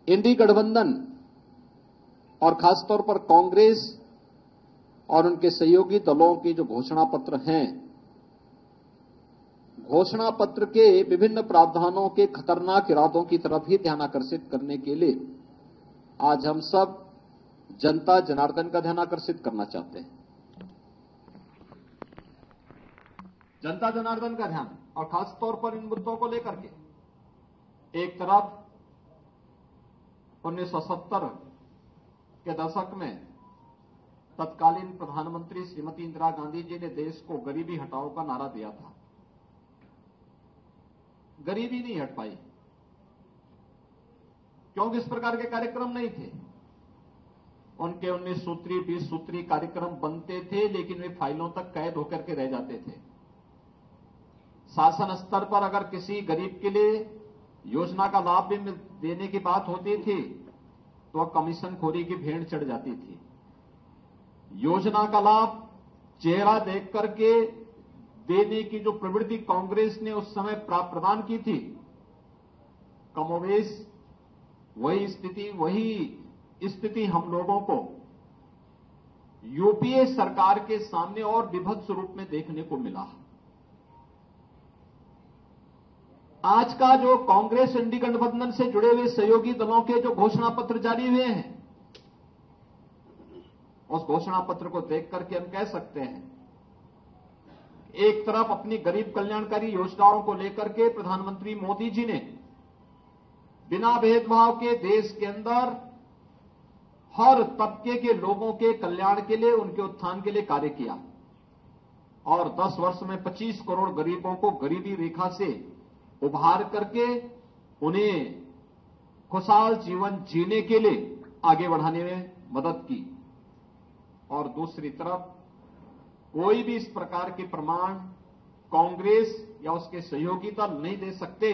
इंडी गठबंधन और खासतौर पर कांग्रेस और उनके सहयोगी दलों के जो घोषणा पत्र हैं, घोषणा पत्र के विभिन्न प्रावधानों के खतरनाक इरादों की तरफ ही ध्यान आकर्षित करने के लिए आज हम सब जनता जनार्दन का ध्यान आकर्षित करना चाहते हैं। जनता जनार्दन का ध्यान, और खासतौर पर इन मुद्दों को लेकर के एक तरफ 1970 के दशक में तत्कालीन प्रधानमंत्री श्रीमती इंदिरा गांधी जी ने देश को गरीबी हटाओ का नारा दिया था। गरीबी नहीं हट पाई क्योंकि इस प्रकार के कार्यक्रम नहीं थे। उनके 19 सूत्री 20 सूत्री कार्यक्रम बनते थे, लेकिन वे फाइलों तक कैद होकर के रह जाते थे। शासन स्तर पर अगर किसी गरीब के लिए योजना का लाभ भी देने की बात होती थी तो वह कमीशनखोरी की भेंट चढ़ जाती थी। योजना का लाभ चेहरा देख करके देने की जो प्रवृत्ति कांग्रेस ने उस समय प्रदान की थी, कमोवेश वही स्थिति हम लोगों को यूपीए सरकार के सामने और विभत्स रूप में देखने को मिला। आज का जो कांग्रेस इंडी गठबंधन से जुड़े हुए सहयोगी दलों के जो घोषणा पत्र जारी हुए हैं, उस घोषणा पत्र को देख करके हम कह सकते हैं, एक तरफ अपनी गरीब कल्याणकारी योजनाओं को लेकर के प्रधानमंत्री मोदी जी ने बिना भेदभाव के देश के अंदर हर तबके के लोगों के कल्याण के लिए, उनके उत्थान के लिए कार्य किया और 10 वर्ष में 25 करोड़ गरीबों को गरीबी रेखा से उभार करके उन्हें खुशहाल जीवन जीने के लिए आगे बढ़ाने में मदद की। और दूसरी तरफ कोई भी इस प्रकार के प्रमाण कांग्रेस या उसके सहयोगी दल नहीं दे सकते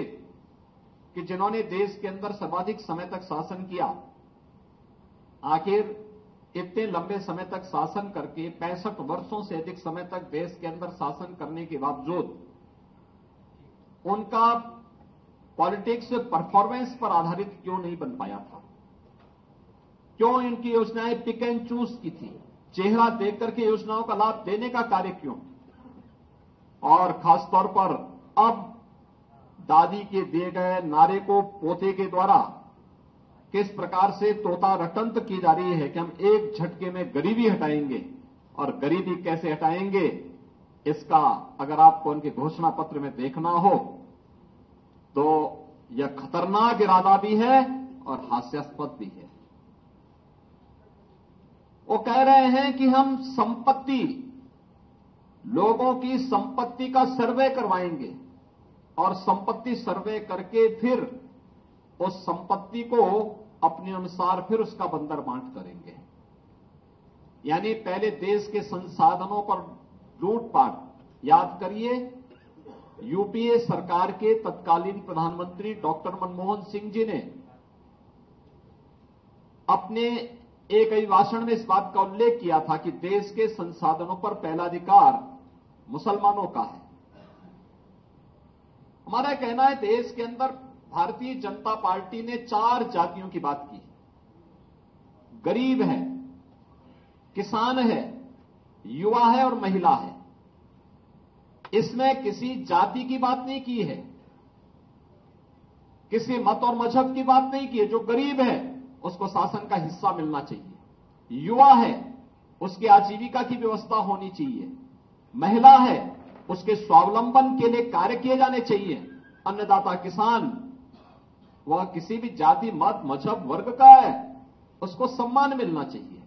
कि जिन्होंने देश के अंदर सर्वाधिक समय तक शासन किया, आखिर इतने लंबे समय तक शासन करके 65 वर्षों से अधिक समय तक देश के अंदर शासन करने के बावजूद उनका पॉलिटिक्स परफॉर्मेंस पर आधारित क्यों नहीं बन पाया था? क्यों इनकी योजनाएं पिक एंड चूज की थी? चेहरा देख करके योजनाओं का लाभ देने का कार्य क्यों? और खासतौर पर अब दादी के दिए गए नारे को पोते के द्वारा किस प्रकार से तोता रटंत की जा रही है कि हम एक झटके में गरीबी हटाएंगे, और गरीबी कैसे हटाएंगे इसका अगर आपको उनके घोषणा पत्र में देखना हो तो यह खतरनाक इरादा भी है और हास्यास्पद भी है। वो कह रहे हैं कि हम लोगों की संपत्ति का सर्वे करवाएंगे और संपत्ति सर्वे करके फिर उस संपत्ति को अपने अनुसार फिर उसका बंदर बांट करेंगे। यानी पहले देश के संसाधनों पर लूटपाट। याद करिए, यूपीए सरकार के तत्कालीन प्रधानमंत्री डॉक्टर मनमोहन सिंह जी ने अपने एक अभिभाषण में इस बात का उल्लेख किया था कि देश के संसाधनों पर पहला अधिकार मुसलमानों का है। हमारा कहना है देश के अंदर भारतीय जनता पार्टी ने 4 जातियों की बात की। गरीब है, किसान है, युवा है और महिला है। इसमें किसी जाति की बात नहीं की है, किसी मत और मजहब की बात नहीं की है। जो गरीब है उसको शासन का हिस्सा मिलना चाहिए, युवा है उसकी आजीविका की व्यवस्था होनी चाहिए, महिला है उसके स्वावलंबन के लिए कार्य किए जाने चाहिए, अन्नदाता किसान वह किसी भी जाति मत मजहब वर्ग का है उसको सम्मान मिलना चाहिए।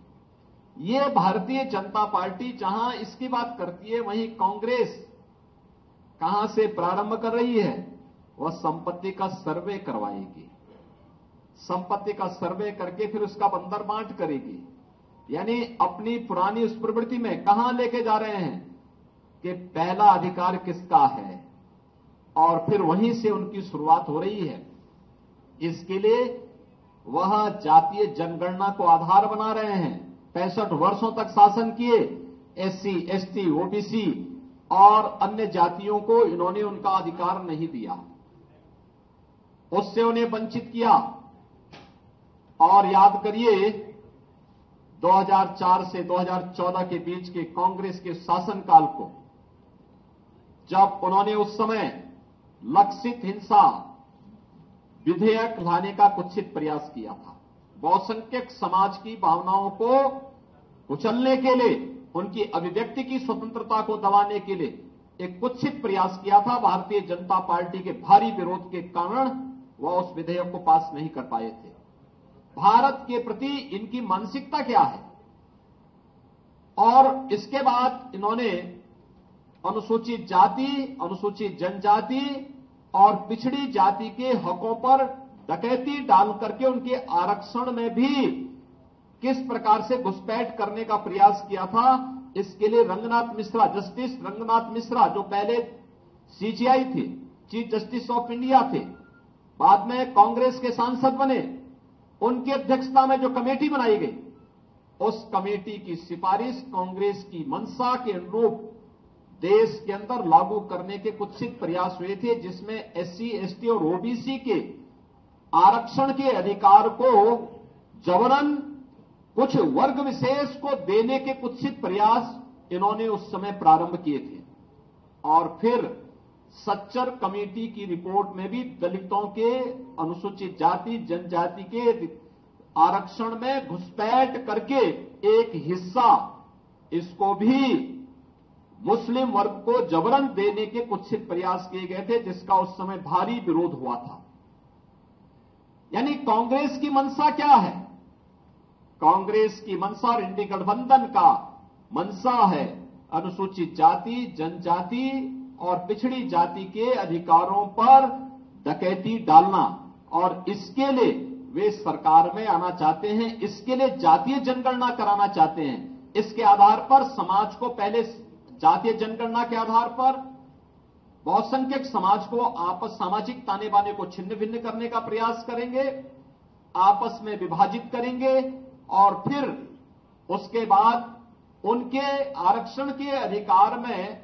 ये भारतीय जनता पार्टी जहां इसकी बात करती है, वहीं कांग्रेस कहां से प्रारंभ कर रही है? वह संपत्ति का सर्वे करवाएगी, संपत्ति का सर्वे करके फिर उसका बंदर बांट करेगी। यानी अपनी पुरानी उस प्रवृत्ति में कहां लेके जा रहे हैं कि पहला अधिकार किसका है, और फिर वहीं से उनकी शुरुआत हो रही है। इसके लिए वह जातीय जनगणना को आधार बना रहे हैं। 65 वर्षों तक शासन किए, एससी, एसटी, ओबीसी और अन्य जातियों को इन्होंने उनका अधिकार नहीं दिया, उससे उन्हें वंचित किया। और याद करिए 2004 से 2014 के बीच के कांग्रेस के शासनकाल को, जब उन्होंने उस समय लक्षित हिंसा विधेयक लाने का कुत्सित प्रयास किया था। बहुसंख्यक समाज की भावनाओं को कुचलने के लिए, उनकी अभिव्यक्ति की स्वतंत्रता को दबाने के लिए एक कुत्सित प्रयास किया था। भारतीय जनता पार्टी के भारी विरोध के कारण वह उस विधेयक को पास नहीं कर पाए थे। भारत के प्रति इनकी मानसिकता क्या है? और इसके बाद इन्होंने अनुसूचित जाति, अनुसूचित जनजाति और पिछड़ी जाति के हकों पर डकैती डाल करके उनके आरक्षण में भी किस प्रकार से घुसपैठ करने का प्रयास किया था, इसके लिए रंगनाथ मिश्रा, जस्टिस रंगनाथ मिश्रा, जो पहले सीजीआई थे, चीफ जस्टिस ऑफ इंडिया थे, बाद में कांग्रेस के सांसद बने, उनकी अध्यक्षता में जो कमेटी बनाई गई, उस कमेटी की सिफारिश कांग्रेस की मंशा के अनुरूप देश के अंदर लागू करने के कुत्सित प्रयास हुए थे, जिसमें एससी, एसटी और ओबीसी के आरक्षण के अधिकार को जबरन कुछ वर्ग विशेष को देने के कुत्सित प्रयास इन्होंने उस समय प्रारंभ किए थे। और फिर सच्चर कमेटी की रिपोर्ट में भी दलितों के, अनुसूचित जाति, जनजाति के आरक्षण में घुसपैठ करके एक हिस्सा इसको भी मुस्लिम वर्ग को जबरन देने के कुत्सित प्रयास किए गए थे, जिसका उस समय भारी विरोध हुआ था। यानी कांग्रेस की मंशा क्या है? कांग्रेस की मंशा और इंडी गठबंधन का मंशा है अनुसूचित जाति, जनजाति और पिछड़ी जाति के अधिकारों पर डकैती डालना, और इसके लिए वे सरकार में आना चाहते हैं, इसके लिए जातीय जनगणना कराना चाहते हैं। इसके आधार पर समाज को पहले जातीय जनगणना के आधार पर बहुसंख्यक समाज को आपस सामाजिक ताने बाने को छिन्न भिन्न करने का प्रयास करेंगे, आपस में विभाजित करेंगे, और फिर उसके बाद उनके आरक्षण के अधिकार में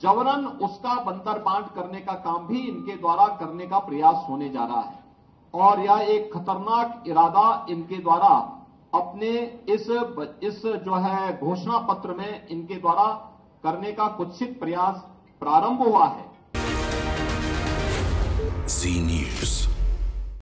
जबरन उसका बंतर बांट करने का काम भी इनके द्वारा करने का प्रयास होने जा रहा है। और यह एक खतरनाक इरादा इनके द्वारा अपने इस जो है घोषणा पत्र में इनके द्वारा करने का कुत्सित प्रयास प्रारंभ हुआ है। जी न्यूज़।